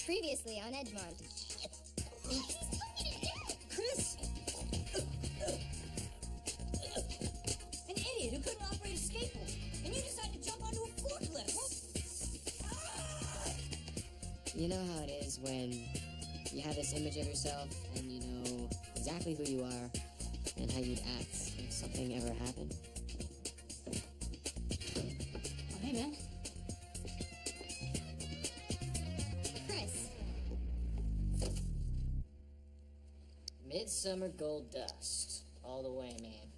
Previously on Edgemont. Chris! An idiot who couldn't operate a skateboard, and you decided to jump onto a forklift. You know how it is when you have this image of yourself and you know exactly who you are and how you'd act if something ever happened? Oh, hey, man. Chris. Midsummer gold dust. All the way, man.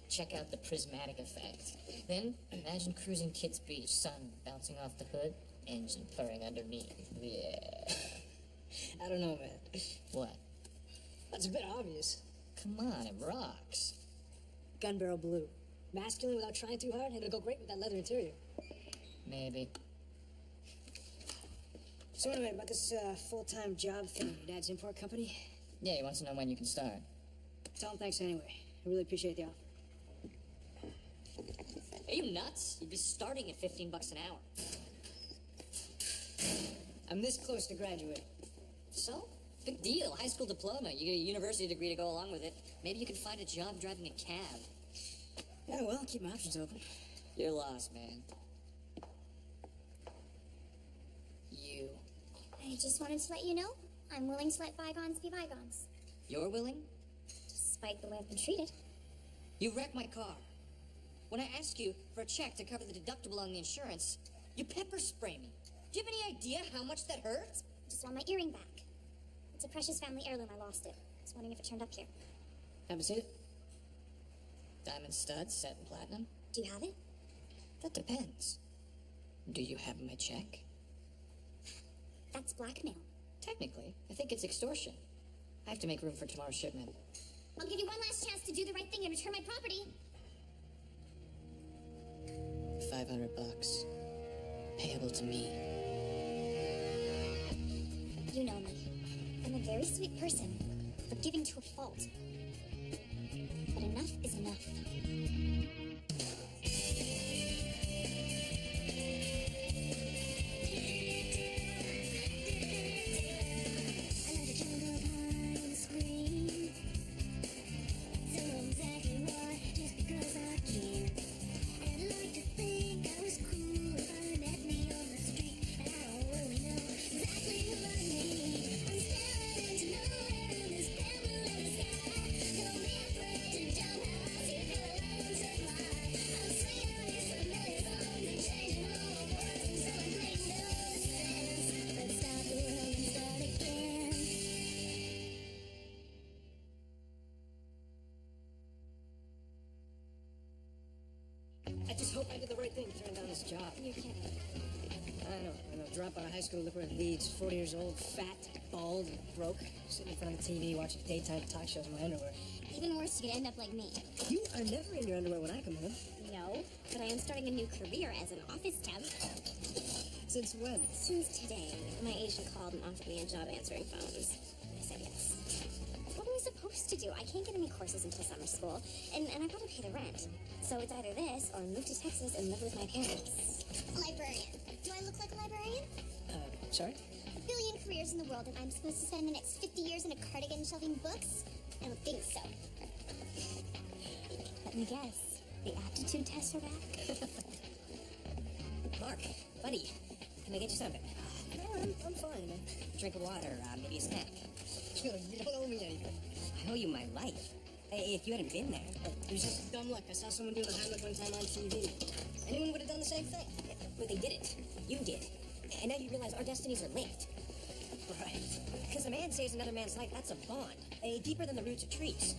Check out the prismatic effect. Then imagine cruising Kitt's Beach, sun bouncing off the hood, engine purring underneath. Yeah. I don't know, man. What? That's a bit obvious. Come on, it rocks. Gun barrel blue. Masculine without trying too hard, and it'll go great with that leather interior. Maybe. So anyway, about this full-time job thing, your dad's import company? Yeah, he wants to know when you can start. Tell him thanks anyway. I really appreciate the offer. Are you nuts? You'd be starting at $15 an hour. I'm this close to graduating. So? Big deal. High school diploma. You get a university degree to go along with it. Maybe you can find a job driving a cab. Yeah, well, keep my options open. You're lost, man. You. I just wanted to let you know I'm willing to let bygones be bygones, You're willing? despite the way I've been treated. You wrecked my car. When I asked you for a check to cover the deductible on the insurance, you pepper spray me. Do you have any idea how much that hurt? Just want my earring back. It's a precious family heirloom. I lost it. I was wondering if it turned up here. Haven't seen it? Diamond studs set in platinum? Do you have it? That depends. Do you have my check? That's blackmail. Technically, I think it's extortion. I have to make room for tomorrow's shipment. I'll give you one last chance to do the right thing and return my property. $500. Payable to me. You know me. I'm a very sweet person, forgiving to a fault. But enough is enough. I just hope I did the right thing to turn down this job. You're kidding. I know. Drop out of high school, look where it leads. 40 years old, fat, bald, and broke. Sitting in front of the TV watching daytime talk shows in my underwear. Even worse, you could end up like me. You are never in your underwear when I come home. No, but I am starting a new career as an office temp. Since when? Since today, my agent called and offered me a job answering phones. I said yes. What am I supposed to do? I can't get any courses until summer school, and I've got to pay the rent. So it's either this or move to Texas and live with my parents. A librarian. Do I look like a librarian? Sorry? A billion careers in the world, and I'm supposed to spend the next 50 years in a cardigan shelving books? I don't think so. Let me guess. The aptitude tests are back? Mark, buddy, can I get you something? No, I'm fine, man. Drink of water, maybe a snack. You don't owe me anything. I owe you my life. Hey, if you hadn't been there. It was just dumb luck. I saw someone do the Heimlich one time on TV. Anyone would have done the same thing. But they didn't. You did. And now you realize our destinies are linked. Right. Because a man saves another man's life, that's a bond. Deeper than the roots of trees.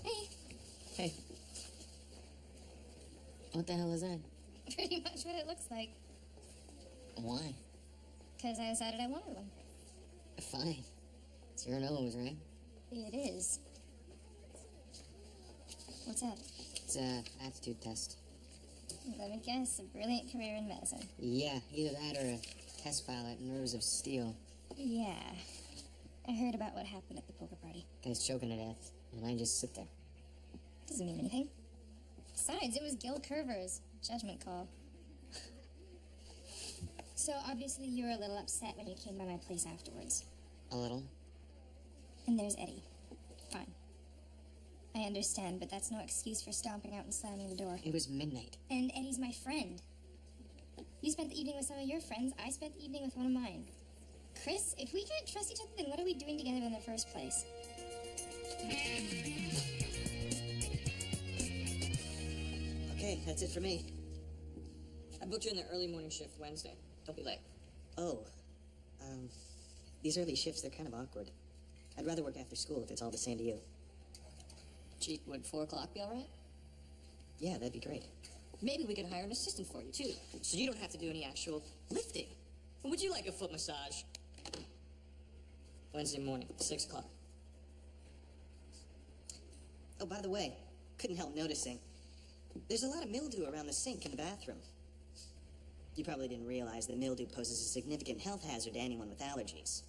Hey. Hey. What the hell is that? Pretty much what it looks like. Why? Because I decided I wanted one. Fine. It's your nose, right? It is. What's that? It's an aptitude test. Let me guess, a brilliant career in medicine. Yeah, either that or a test pilot, nerves of steel. Yeah. I heard about what happened at the poker party. Guy's choking to death, and I just sit there. Doesn't mean anything. Besides, it was Gil Curver's judgment call. So obviously you were a little upset when you came by my place afterwards. A little. And there's Eddie. Fine. I understand, but that's no excuse for stomping out and slamming the door. It was midnight. And Eddie's my friend. You spent the evening with some of your friends, I spent the evening with one of mine. Chris, if we can't trust each other, then what are we doing together in the first place? Okay, that's it for me. I booked you in the early morning shift Wednesday. Don't be late. Oh, these early shifts, they're kind of awkward. I'd rather work after school if it's all the same to you. Gee, would 4 o'clock be all right? Yeah, that'd be great. Maybe we could hire an assistant for you, too, so you don't have to do any actual lifting. Would you like a foot massage? Wednesday morning, 6 o'clock. Oh, by the way, couldn't help noticing. There's a lot of mildew around the sink in the bathroom. You probably didn't realize that mildew poses a significant health hazard to anyone with allergies.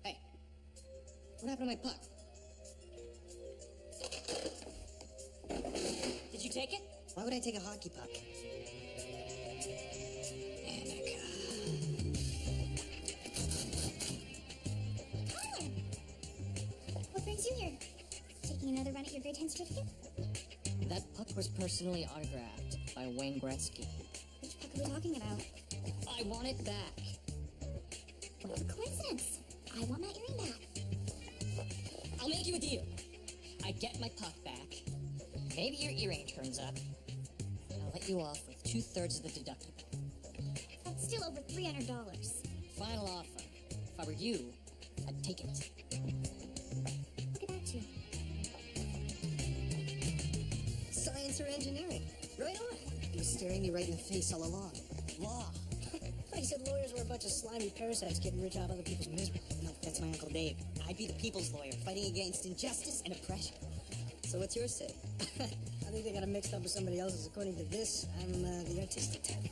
Hey, what happened to my puck? Did you take it? Why would I take a hockey puck? What brings you here? Taking another run at your grade 10 certificate? That puck was personally autographed by Wayne Gretzky. Which puck are we talking about? I want it back. What a coincidence. I want my earring back. I'll make you a deal. I get my puck back. Maybe your earring turns up. And I'll let you off with 2/3 of the deductible. That's still over $300. Final offer. If I were you, I'd take it. Look at that, you. Science or engineering? Right on. He was staring me right in the face all along. Law. I thought you said lawyers were a bunch of slimy parasites getting rich off other people's misery. No, that's my Uncle Dave. I'd be the people's lawyer, fighting against injustice and oppression. So what's yours say? I think they got it mixed up with somebody else's. According to this, I'm the artistic type.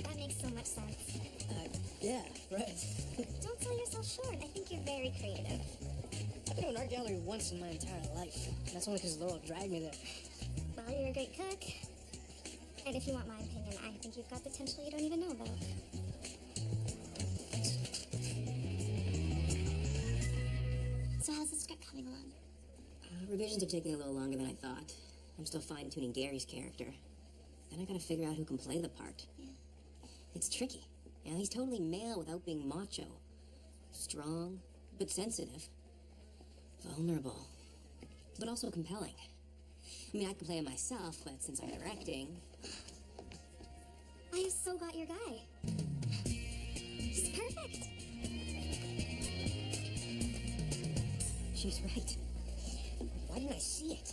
That makes so much sense. Yeah, right. Don't sell yourself short. I think you're very creative. I've been to an art gallery once in my entire life. That's only because Laurel dragged me there. Well, you're a great cook. And if you want my opinion, I think you've got potential you don't even know about. So how's the script coming along? Revisions are taking a little longer than I thought. I'm still fine-tuning Gary's character. Then I gotta figure out who can play the part. Yeah. It's tricky. You know, he's totally male without being macho. Strong, but sensitive. Vulnerable, but also compelling. I mean, I could play him myself, but since I'm directing... I have so got your guy. He's perfect. She's right. Why didn't I see it?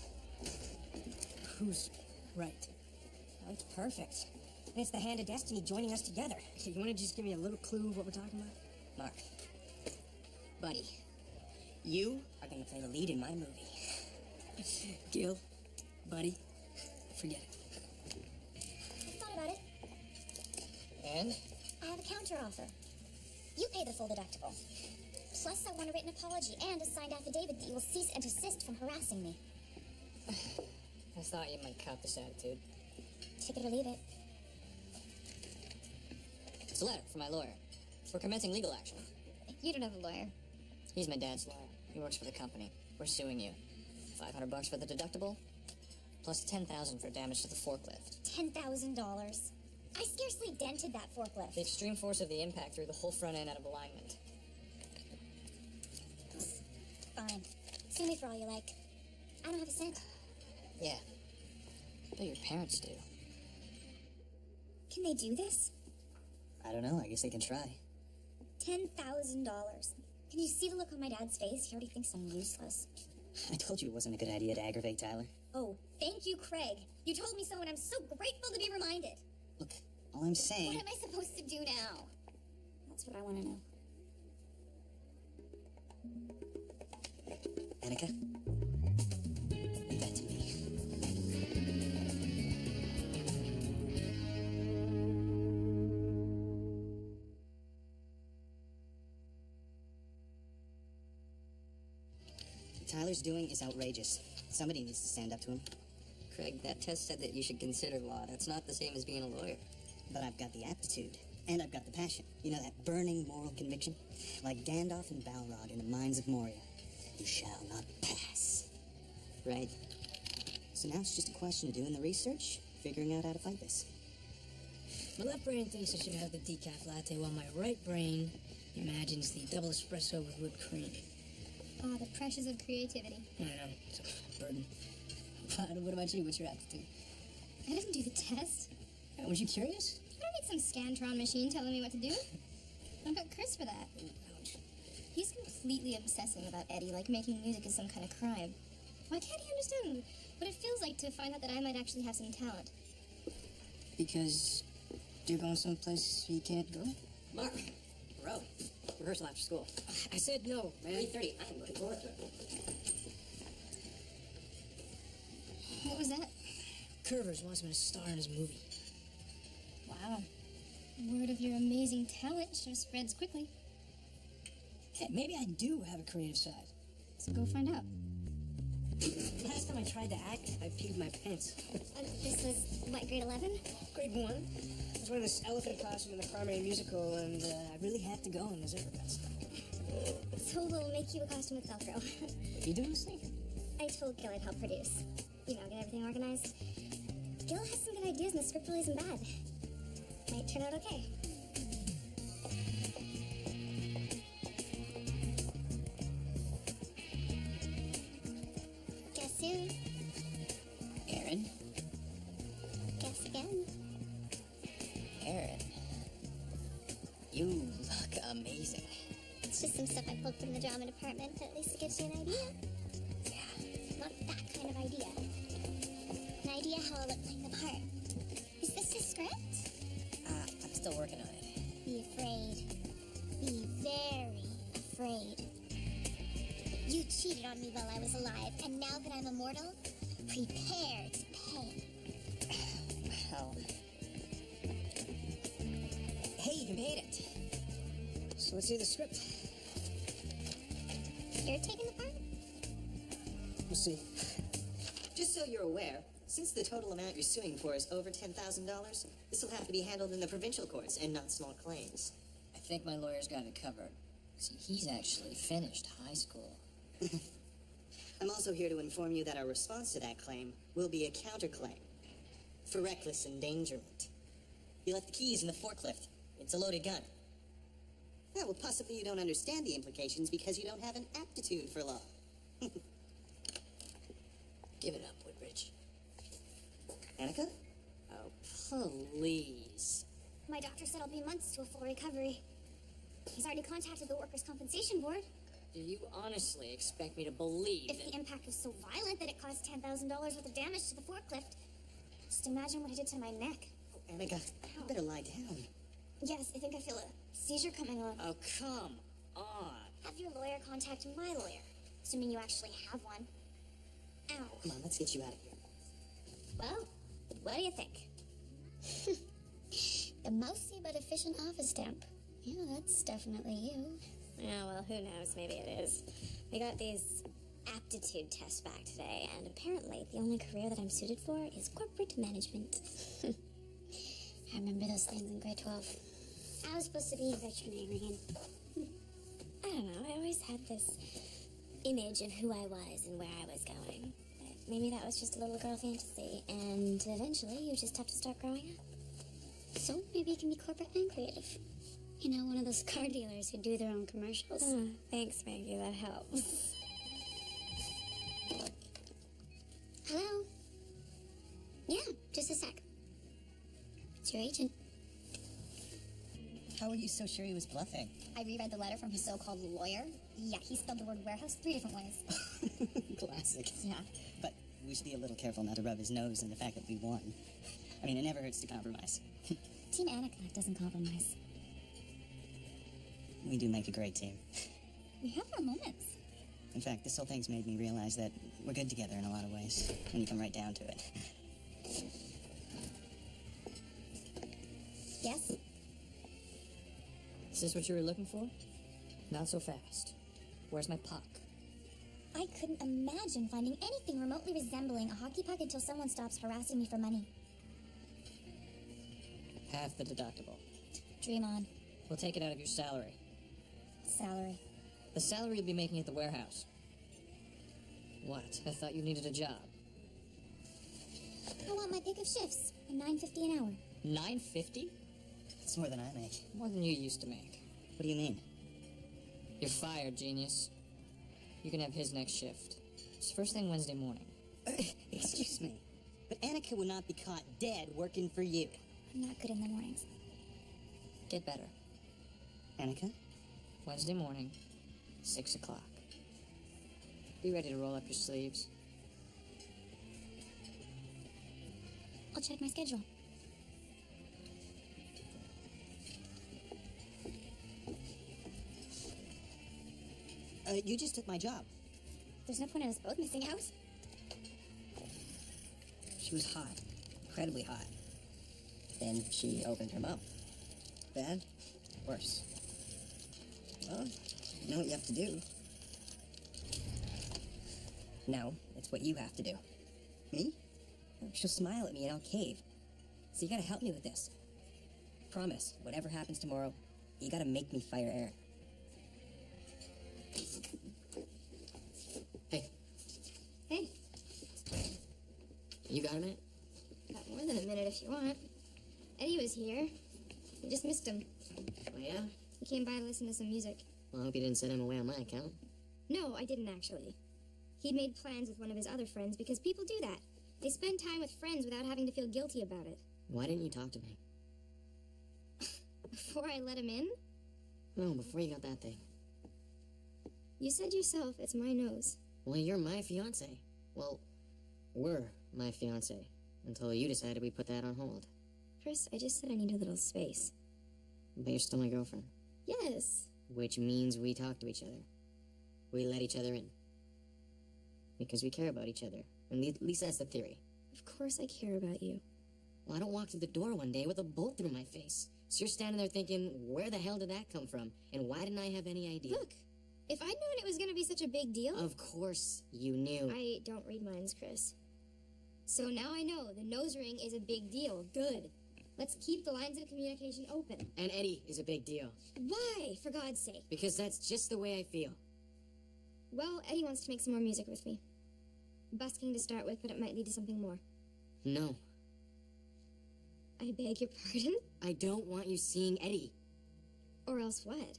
Who's right? Oh, it's perfect. And it's the hand of destiny joining us together. Okay, you want to just give me a little clue of what we're talking about? Mark. Buddy. You are gonna play the lead in my movie. Gil, buddy, forget it. I thought about it. And? I have a counter offer. You pay the full deductible. Plus, I want a written apology and a signed affidavit that you will cease and desist from harassing me. I thought you might cop this attitude. Take it or leave it. It's a letter from my lawyer. We're commencing legal action. You don't have a lawyer. He's my dad's lawyer. He works for the company. We're suing you. $500 for the deductible, plus $10,000 for damage to the forklift. $10,000. I scarcely dented that forklift. The extreme force of the impact threw the whole front end out of alignment. Fine. Sue me for all you like. I don't have a cent. Yeah. But your parents do. Can they do this? I don't know, I guess they can try. $10,000. Can you see the look on my dad's face? He already thinks I'm useless. I told you it wasn't a good idea to aggravate Tyler. Oh, thank you, Craig. You told me so, and I'm so grateful to be reminded. Look, all I'm saying... What am I supposed to do now? That's what I want to know. Annika? Leave that to me. Tyler's doing is outrageous. Somebody needs to stand up to him. Craig, that test said that you should consider law. That's not the same as being a lawyer. But I've got the aptitude, and I've got the passion. You know, that burning moral conviction? Like Gandalf and Balrog in the Mines of Moria. You shall not pass. Right. So now it's just a question of doing the research, figuring out how to fight this. My left brain thinks I should have the decaf latte, while my right brain imagines the double espresso with whipped cream. Oh, the pressures of creativity. I know, it's a burden. What about you? What's your aptitude? I didn't do the test. Was you curious? I don't need some Scantron machine telling me what to do. I've got Chris for that. Ouch. He's completely obsessing about Eddie, like making music is some kind of crime. Why can't he understand what it feels like to find out that I might actually have some talent? Because you're going someplace you can't go? Mark, bro, rehearsal after school. I said no, man. 3:30. I'm looking forward to it. What was that? Curvers wants me to star in his movie. Wow. Word of your amazing talent sure spreads quickly. Hey, maybe I do have a creative side. So go find out. Last time I tried to act, I peed my pants. This was, what, grade 11? Grade 1. I was wearing this elephant costume in the primary musical, and I really had to go in the zipper pants. So we'll make you a costume with Velcro. What are you doing this thing? I told Gil I'd help produce. You know, get everything organized. Gil has some good ideas and the script really isn't bad. Might turn out okay. Guess who? Aaron? Guess again. Aaron. You look amazing. It's just some stuff I pulled from the drama department, but at least it gives you an idea. Yeah. Not that kind of idea. An idea how I'll look playing the part. Is this the script? I'm still working on it. Be afraid. Be very afraid. You cheated on me while I was alive, and now that I'm immortal, prepare to pay. Well... Hey, you made it. So let's see the script. You're taking the part? We'll see. Just so you're aware, since the total amount you're suing for is over $10,000, this will have to be handled in the provincial courts and not small claims. I think my lawyer's got it covered. See, he's actually finished high school. I'm also here to inform you that our response to that claim will be a counterclaim for reckless endangerment. You left the keys in the forklift. It's a loaded gun. Yeah, well, possibly you don't understand the implications because you don't have an aptitude for law. Give it up, Woodbridge. Annika? Oh, please. My doctor said I'll be months to a full recovery. He's already contacted the Workers' Compensation Board. Do you honestly expect me to believe If the impact was so violent that it caused $10,000 worth of damage to the forklift, just imagine what it did to my neck. Oh, Annika, you better lie down. Yes, I think I feel a seizure coming on. Oh, come on. Have your lawyer contact my lawyer, assuming you actually have one. Ow. Come on, let's get you out of here. Well, what do you think? The mousy but efficient office stamp. Yeah, that's definitely you. Yeah, well, who knows? Maybe it is. We got these aptitude tests back today, and apparently the only career that I'm suited for is corporate management. I remember those things in grade 12. I was supposed to be a veterinarian. I don't know, I always had this image of who I was and where I was going. But maybe that was just a little girl fantasy, and eventually you just have to start growing up. So maybe you can be corporate and creative. You know, one of those car dealers who do their own commercials. Thanks, Maggie, that helps. Hello? Yeah, just a sec. It's your agent. How are you so sure he was bluffing? I reread the letter from his so-called lawyer. Yeah, he spelled the word warehouse 3 different ways. Classic. Yeah. But we should be a little careful not to rub his nose in the fact that we won. I mean, it never hurts to compromise. Team Annika doesn't compromise. We do make a great team. We have our moments. In fact, this whole thing's made me realize that we're good together in a lot of ways, when you come right down to it. Yes? Is this what you were looking for? Not so fast. Where's my puck? I couldn't imagine finding anything remotely resembling a hockey puck until someone stops harassing me for money. Half the deductible. Dream on. We'll take it out of your salary. Salary. The salary you'll be making at the warehouse. What? I thought you needed a job. I want my pick of shifts. $9.50 an hour. $9.50? It's more than I make. More than you used to make. What do you mean? You're fired, genius. You can have his next shift. It's first thing Wednesday morning. Excuse me, but Annika would not be caught dead working for you. I'm not good in the mornings. Get better. Annika? Wednesday morning, 6 o'clock. Be ready to roll up your sleeves. I'll check my schedule. You just took my job. There's no point in us both missing out. She was hot. Incredibly hot. Then she opened her mouth. Bad? Worse. Well, you know what you have to do. Now, it's what you have to do. Me? She'll smile at me and I'll cave. So you gotta help me with this. Promise, whatever happens tomorrow, you gotta make me fire Aaron. Hey, Hey, you got a minute? got more than a minute if you want. Eddie was here. We just missed him. Oh, yeah? He came by to listen to some music. Well, I hope you didn't send him away on my account. No, I didn't actually. He'd made plans with one of his other friends because people do that. They spend time with friends without having to feel guilty about it. Why didn't you talk to me? Before I let him in, No, before you got that thing. you said yourself it's my nose. Well, you're my fiance. Well, we're my fiance. Until you decided we put that on hold. Chris, I just said I need a little space. But you're still my girlfriend. Yes. Which means we talk to each other. We let each other in. Because we care about each other. And at least that's the theory. Of course I care about you. Well, I don't walk through the door one day with a bullet through my face. So you're standing there thinking, where the hell did that come from? And why didn't I have any idea? Look, if I'd known it was going to be such a big deal... Of course you knew. I don't read minds, Chris. So now I know the nose ring is a big deal. Good. Let's keep the lines of communication open. And Eddie is a big deal. Why, for God's sake? Because that's just the way I feel. Well, Eddie wants to make some more music with me. Busking to start with, but it might lead to something more. No, I beg your pardon? I don't want you seeing Eddie. Or else what?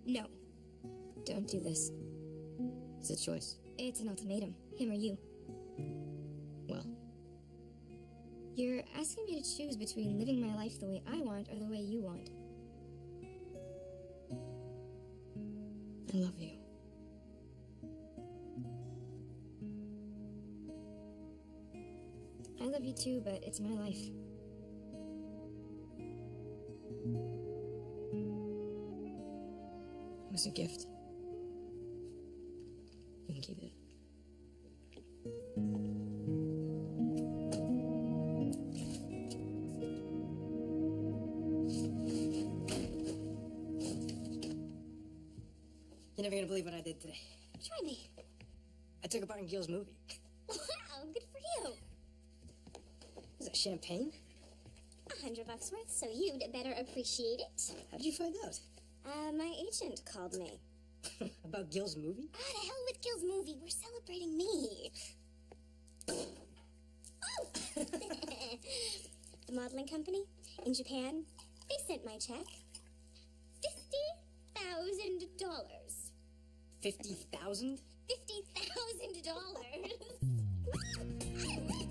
No. Don't do this. It's a choice. It's an ultimatum. Him or you. Well, You're asking me to choose between living my life the way I want or the way you want. I love you. I love you too, but it's my life. It was a gift. You can keep it. You're never gonna believe what I did today. Try me. I took a part in Gil's movie. Wow, good for you. Is that champagne? $100 worth, so you'd better appreciate it. How did you find out? My agent called me. About Gil's movie? Ah, the hell with Gil's movie. We're celebrating me. Oh! The modeling company in Japan, they sent my check. $50,000. 50,000? $50,000.